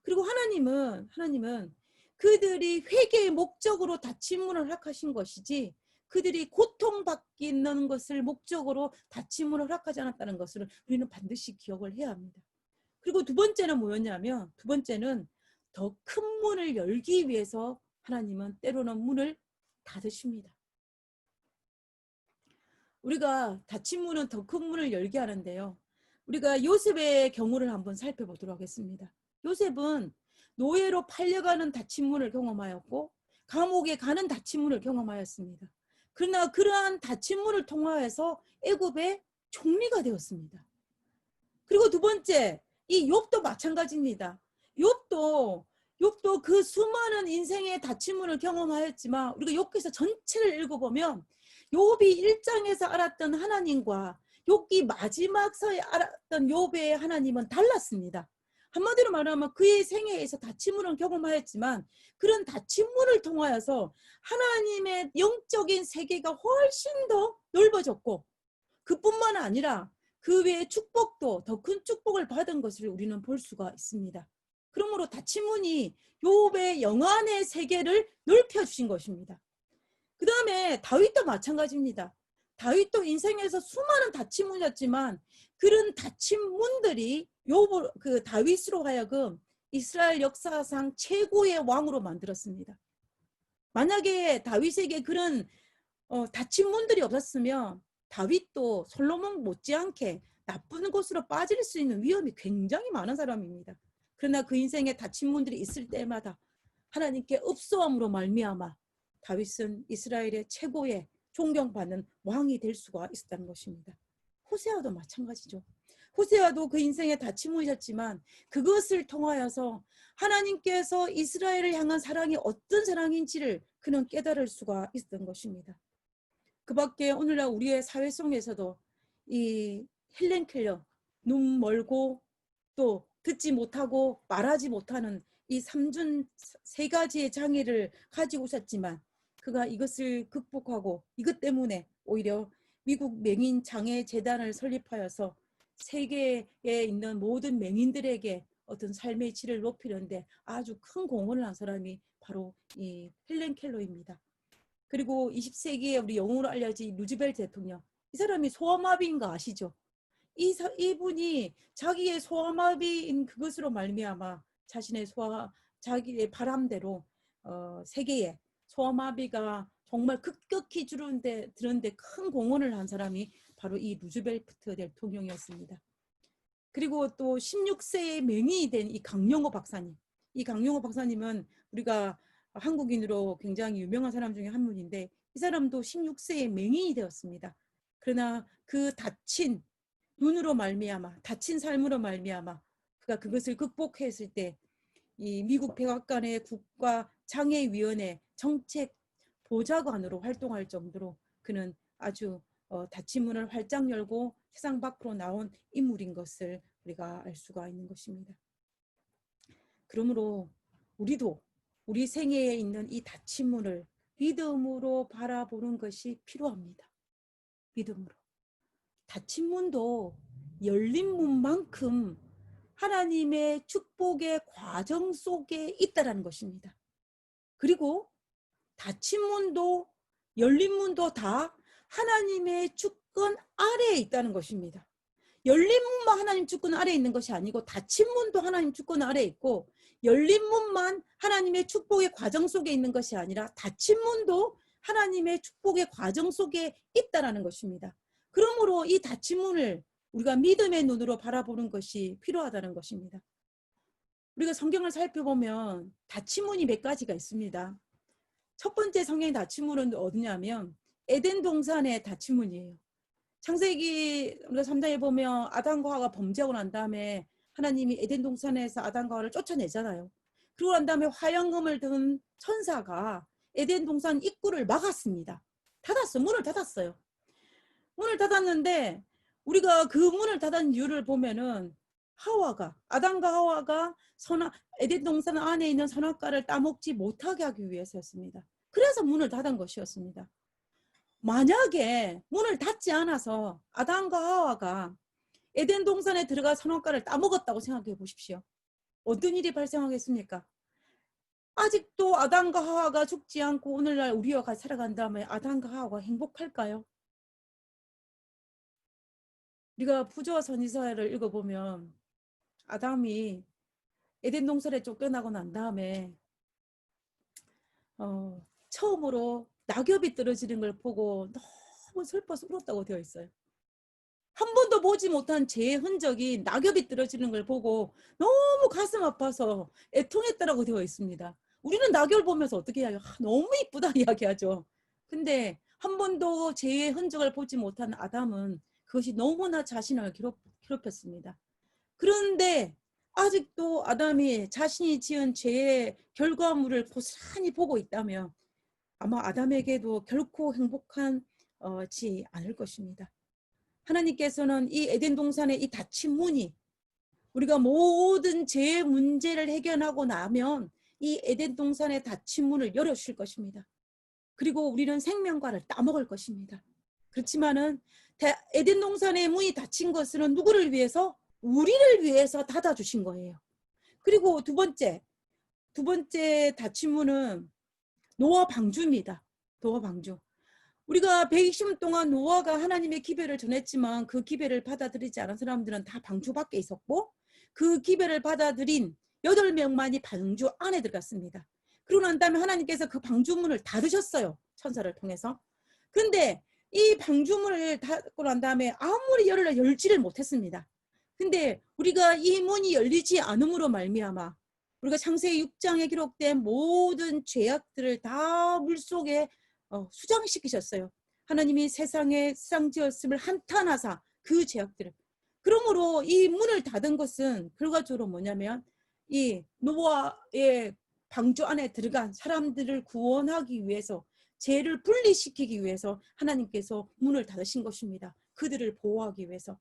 그리고 하나님은 그들이 회개의 목적으로 닫힌 문을 허락하신 것이지, 그들이 고통받는 것을 목적으로 닫힌 문을 허락하지 않았다는 것을 우리는 반드시 기억을 해야 합니다. 그리고 두 번째는 뭐였냐면, 두 번째는 더 큰 문을 열기 위해서 하나님은 때로는 문을 닫으십니다. 우리가 닫힌 문은 더 큰 문을 열게 하는데요. 우리가 요셉의 경우를 한번 살펴보도록 하겠습니다. 요셉은 노예로 팔려가는 닫힌 문을 경험하였고 감옥에 가는 닫힌 문을 경험하였습니다. 그러나 그러한 닫힌 문을 통하여서 애굽의 총리가 되었습니다. 그리고 두 번째, 이 욥도 마찬가지입니다. 욥도 그 수많은 인생의 닫힌 문을 경험하였지만 우리가 욥기서 전체를 읽어보면 욥이 1장에서 알았던 하나님과 욥기 마지막서에 알았던 욥의 하나님은 달랐습니다. 한마디로 말하면 그의 생애에서 닫힌 문을 경험하였지만 그런 닫힌 문을 통하여서 하나님의 영적인 세계가 훨씬 더 넓어졌고, 그뿐만 아니라 그 외에 축복도 더 큰 축복을 받은 것을 우리는 볼 수가 있습니다. 그러므로 닫힌 문이 욥의 영안의 세계를 넓혀주신 것입니다. 그 다음에 다윗도 마찬가지입니다. 다윗도 인생에서 수많은 닫힌 문이었지만 그런 닫힌 문들이 그 다윗으로 하여금 이스라엘 역사상 최고의 왕으로 만들었습니다. 만약에 다윗에게 그런 닫힌 문들이 없었으면 다윗도 솔로몬 못지않게 나쁜 곳으로 빠질 수 있는 위험이 굉장히 많은 사람입니다. 그러나 그 인생에 닫힌 문들이 있을 때마다 하나님께 읍소함으로 말미암아 다윗은 이스라엘의 최고의 존경받는 왕이 될 수가 있었다는 것입니다. 호세아도 마찬가지죠. 호세아도 그 인생에 닫힌 문이었지만 그것을 통하여서 하나님께서 이스라엘을 향한 사랑이 어떤 사랑인지를 그는 깨달을 수가 있었던 것입니다. 그 밖에 오늘날 우리의 사회 속에서도 이 헬렌 켈러, 눈 멀고 또 듣지 못하고 말하지 못하는 이 세 가지의 장애를 가지고 있었지만 그가 이것을 극복하고 이것 때문에 오히려 미국 맹인 장애 재단을 설립하여서 세계에 있는 모든 맹인들에게 어떤 삶의 질을 높이는데 아주 큰 공헌을 한 사람이 바로 이 헬렌 켈러입니다. 그리고 20세기에 우리 영웅으로 알려진 루즈벨트 대통령, 이 사람이 소아마비인 거 아시죠? 이분이 자기의 소아마비인 그것으로 말미암아 자기의 바람대로 세계에 소아마비가 정말 급격히 줄는데 큰 공헌을 한 사람이 바로 이 루즈벨트 대통령이었습니다. 그리고 또 16세의 맹인이 된 이 강용호 박사님, 이 강용호 박사님은 우리가 한국인으로 굉장히 유명한 사람 중에 한 분인데 이 사람도 16세의 맹인이 되었습니다. 그러나 그 닫힌 눈으로 말미암아, 닫힌 삶으로 말미암아 그가 그것을 극복했을 때 이 미국 백악관의 국가장애위원회 정책 보좌관으로 활동할 정도로 그는 아주 닫힌 문을 활짝 열고 세상 밖으로 나온 인물인 것을 우리가 알 수가 있는 것입니다. 그러므로 우리도 우리 생애에 있는 이 닫힌 문을 믿음으로 바라보는 것이 필요합니다. 믿음으로. 닫힌 문도 열린 문만큼 하나님의 축복의 과정 속에 있다는 것입니다. 그리고 닫힌 문도 열린 문도 다 하나님의 주권 아래에 있다는 것입니다. 열린 문만 하나님 주권 아래 있는 것이 아니고 닫힌 문도 하나님 주권 아래 있고 열린 문만 하나님의 축복의 과정 속에 있는 것이 아니라 닫힌 문도 하나님의 축복의 과정 속에 있다라는 것입니다. 그러므로 이 닫힌 문을 우리가 믿음의 눈으로 바라보는 것이 필요하다는 것입니다. 우리가 성경을 살펴보면 닫힌 문이 몇 가지가 있습니다. 첫 번째 성경의 닫힌 문은 어디냐면 에덴 동산의 닫힌 문이에요. 창세기 우리가 3장에 보면 아담과 하와가 범죄하고 난 다음에 하나님이 에덴 동산에서 아담과 하와를 쫓아내잖아요. 그러고 난 다음에 화영금을 든 천사가 에덴 동산 입구를 막았습니다. 문을 닫았어요. 문을 닫았는데 우리가 그 문을 닫은 이유를 보면은 아담과 하와가 에덴 동산 안에 있는 선악과를 따먹지 못하게 하기 위해서였습니다. 그래서 문을 닫은 것이었습니다. 만약에 문을 닫지 않아서 아담과 하와가 에덴 동산에 들어가 선악과를 따먹었다고 생각해 보십시오. 어떤 일이 발생하겠습니까? 아직도 아담과 하와가 죽지 않고 오늘날 우리와 같이 살아간다면 아담과 하와가 행복할까요? 우리가 부조와 선지서를 읽어보면 아담이 에덴 동산에 쫓겨나고 난 다음에 처음으로 낙엽이 떨어지는 걸 보고 너무 슬퍼서 울었다고 되어 있어요. 한 번도 보지 못한 죄의 흔적이 낙엽이 떨어지는 걸 보고 너무 가슴 아파서 애통했다라고 되어 있습니다. 우리는 낙엽을 보면서 어떻게 해요? 너무 이쁘다 이야기하죠. 근데 한 번도 죄의 흔적을 보지 못한 아담은 그것이 너무나 자신을 괴롭혔습니다. 그런데 아직도 아담이 자신이 지은 죄의 결과물을 고스란히 보고 있다면 아마 아담에게도 결코 행복하지 않을 것입니다. 하나님께서는 이 에덴 동산의 이 닫힌 문이 우리가 모든 죄의 문제를 해결하고 나면 이 에덴 동산의 닫힌 문을 열어주실 것입니다. 그리고 우리는 생명과를 따먹을 것입니다. 그렇지만은 에덴 동산의 문이 닫힌 것은 누구를 위해서? 우리를 위해서 닫아주신 거예요. 그리고 두 번째 닫힌 문은 노아 방주입니다. 노아 방주. 우리가 120년 동안 노아가 하나님의 기별을 전했지만 그 기별을 받아들이지 않은 사람들은 다 방주 밖에 있었고 그 기별을 받아들인 8명만이 방주 안에 들어갔습니다. 그러고 난 다음에 하나님께서 그 방주문을 닫으셨어요. 천사를 통해서. 그런데 이 방주문을 닫고 난 다음에 아무리 열지를 못했습니다. 근데 우리가 이 문이 열리지 않음으로 말미암아 우리가 창세기 6장에 기록된 모든 죄악들을 다 물속에 수장시키셨어요. 하나님이 세상에 세상 지었음을 한탄하사 그 죄악들을. 그러므로 이 문을 닫은 것은 결과적으로 뭐냐면 이 노아의 방주 안에 들어간 사람들을 구원하기 위해서 죄를 분리시키기 위해서 하나님께서 문을 닫으신 것입니다. 그들을 보호하기 위해서.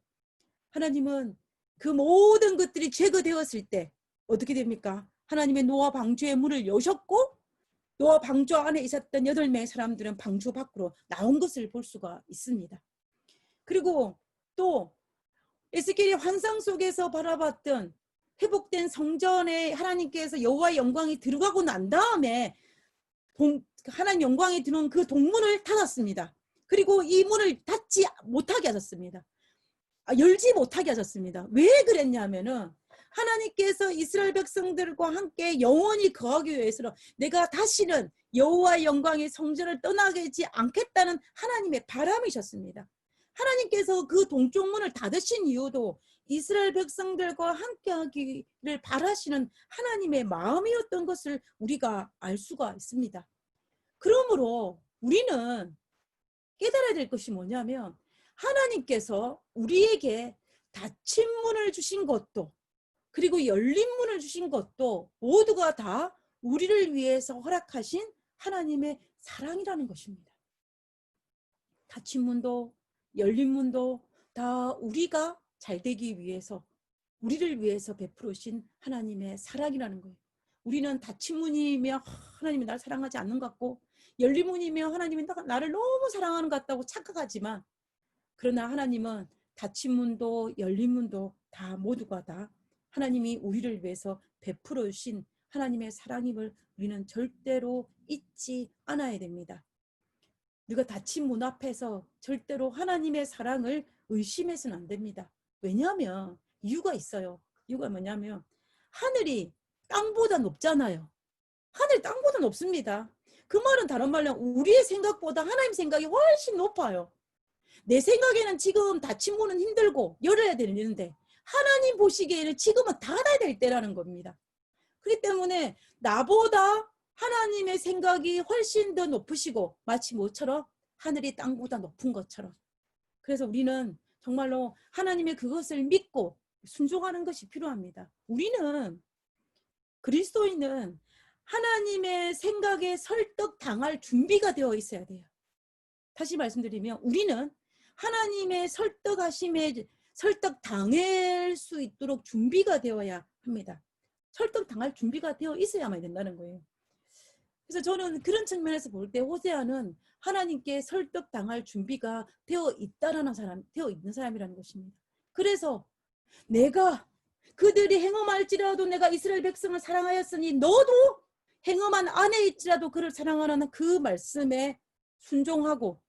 하나님은 그 모든 것들이 제거되었을 때 어떻게 됩니까? 하나님의 노아 방주의 문을 여셨고 노아 방주 안에 있었던 8명의 사람들은 방주 밖으로 나온 것을 볼 수가 있습니다. 그리고 또 에스겔이 환상 속에서 바라봤던 회복된 성전에 하나님께서 여호와의 영광이 들어가고 난 다음에 하나님 영광이 들어온 그 동문을 닫았습니다. 그리고 이 문을 닫지 못하게 하셨습니다. 열지 못하게 하셨습니다. 왜 그랬냐면은 하나님께서 이스라엘 백성들과 함께 영원히 거하기 위해서 내가 다시는 여호와의 영광의 성전을 떠나지 않겠다는 하나님의 바람이셨습니다. 하나님께서 그 동쪽 문을 닫으신 이유도 이스라엘 백성들과 함께 하기를 바라시는 하나님의 마음이었던 것을 우리가 알 수가 있습니다. 그러므로 우리는 깨달아야 될 것이 뭐냐면 하나님께서 우리에게 닫힌 문을 주신 것도 그리고 열린 문을 주신 것도 모두가 다 우리를 위해서 허락하신 하나님의 사랑이라는 것입니다. 닫힌 문도 열린 문도 다 우리가 잘 되기 위해서 우리를 위해서 베풀으신 하나님의 사랑이라는 거예요. 우리는 닫힌 문이며 하나님이 나를 사랑하지 않는 것 같고 열린 문이며 하나님이 나를 너무 사랑하는 것 같다고 착각하지만 그러나 하나님은 닫힌 문도 열린 문도 다 모두가 다 하나님이 우리를 위해서 베풀어 주신 하나님의 사랑임을 우리는 절대로 잊지 않아야 됩니다. 우리가 닫힌 문 앞에서 절대로 하나님의 사랑을 의심해서는 안 됩니다. 왜냐하면 이유가 있어요. 이유가 뭐냐면 하늘이 땅보다 높잖아요. 하늘이 땅보다 높습니다. 그 말은 다른 말로 우리의 생각보다 하나님 생각이 훨씬 높아요. 내 생각에는 지금 닫힌 문은 힘들고 열어야 되는데 하나님 보시기에는 지금은 닫아야 될 때라는 겁니다. 그렇기 때문에 나보다 하나님의 생각이 훨씬 더 높으시고 마치 뭐처럼 하늘이 땅보다 높은 것처럼. 그래서 우리는 정말로 하나님의 그것을 믿고 순종하는 것이 필요합니다. 우리는 그리스도인은 하나님의 생각에 설득당할 준비가 되어 있어야 돼요. 다시 말씀드리면 우리는 하나님의 설득당할 수 있도록 준비가 되어야 합니다. 설득당할 준비가 되어 있어야만 된다는 거예요. 그래서 저는 그런 측면에서 볼 때 호세아는 하나님께 설득당할 준비가 되어 있는 사람이라는 것입니다. 그래서 내가 그들이 행음할지라도 내가 이스라엘 백성을 사랑하였으니 너도 행음한 아내 있지라도 그를 사랑하라는 그 말씀에 순종하고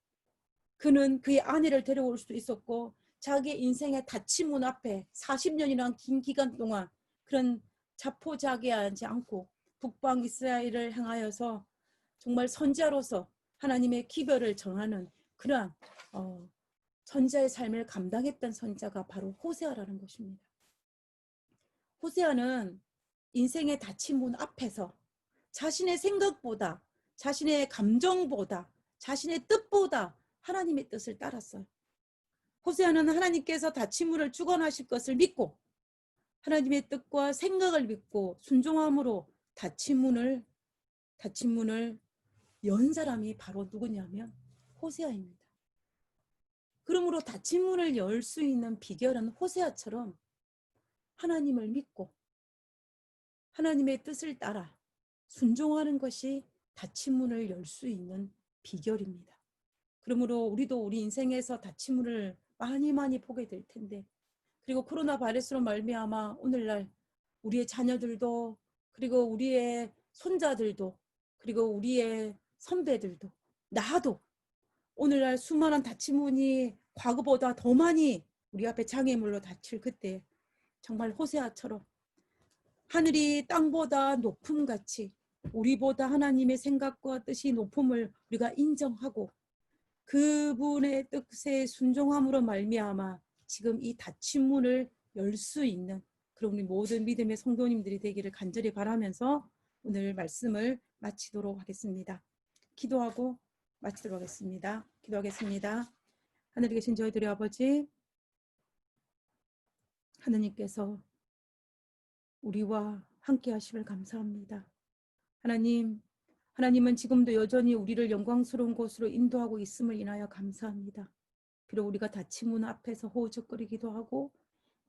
그는 그의 아내를 데려올 수도 있었고 자기 인생의 닫힌 문 앞에 40년이라는 긴 기간 동안 그런 자포자기하지 않고 북방 이스라엘을 향하여서 정말 선지자로서 하나님의 기별을 정하는 그러한 선지자의 삶을 감당했던 선지자가 바로 호세아라는 것입니다. 호세아는 인생의 닫힌 문 앞에서 자신의 생각보다 자신의 감정보다 자신의 뜻보다 하나님의 뜻을 따랐어요. 호세아는 하나님께서 닫힌 문을 주관하실 것을 믿고 하나님의 뜻과 생각을 믿고 순종함으로 닫힌 문을 연 사람이 바로 누구냐면 호세아입니다. 그러므로 닫힌 문을 열 수 있는 비결은 호세아처럼 하나님을 믿고 하나님의 뜻을 따라 순종하는 것이 닫힌 문을 열 수 있는 비결입니다. 그러므로 우리도 우리 인생에서 닫힌 문을 많이 보게 될 텐데 그리고 코로나 바이러스로 말미암아 오늘날 우리의 자녀들도 그리고 우리의 손자들도 그리고 우리의 선배들도 나도 오늘날 수많은 닫힌 문이 과거보다 더 많이 우리 앞에 장애물로 닫힐 그때 정말 호세아처럼 하늘이 땅보다 높음같이 우리보다 하나님의 생각과 뜻이 높음을 우리가 인정하고 그분의 뜻에 순종함으로 말미암아 지금 이 닫힌 문을 열 수 있는 그런 우리 모든 믿음의 성도님들이 되기를 간절히 바라면서 오늘 말씀을 마치도록 하겠습니다. 기도하고 마치도록 하겠습니다. 기도하겠습니다. 하늘에 계신 저희들의 아버지, 하느님께서 우리와 함께 하심을 감사합니다. 하나님은 지금도 여전히 우리를 영광스러운 곳으로 인도하고 있음을 인하여 감사합니다. 비록 우리가 닫힌 문 앞에서 호우적거리기도 하고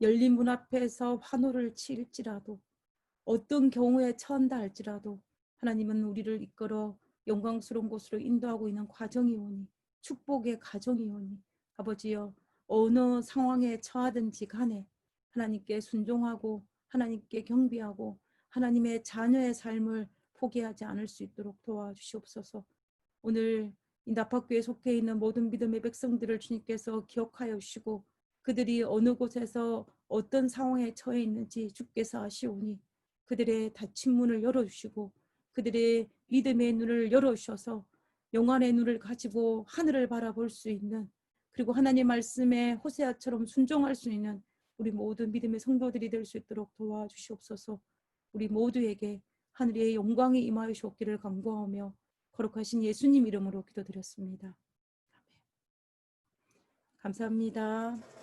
열린 문 앞에서 환호를 칠지라도 어떤 경우에 처한다 할지라도 하나님은 우리를 이끌어 영광스러운 곳으로 인도하고 있는 과정이 오니 축복의 가정이 오니 아버지여 어느 상황에 처하든지 간에 하나님께 순종하고 하나님께 경배하고 하나님의 자녀의 삶을 포기하지 않을 수 있도록 도와주시옵소서. 오늘 이 나파교에 속해 있는 모든 믿음의 백성들을 주님께서 기억하여 주시고 그들이 어느 곳에서 어떤 상황에 처해 있는지 주께서 아시오니 그들의 닫힌 문을 열어주시고 그들의 믿음의 눈을 열어주셔서 영안의 눈을 가지고 하늘을 바라볼 수 있는 그리고 하나님 말씀에 호세아처럼 순종할 수 있는 우리 모든 믿음의 성도들이 될 수 있도록 도와주시옵소서. 우리 모두에게 하늘의 영광이 임하여 주옵기를 간구하며 거룩하신 예수님 이름으로 기도드렸습니다. 아멘. 감사합니다.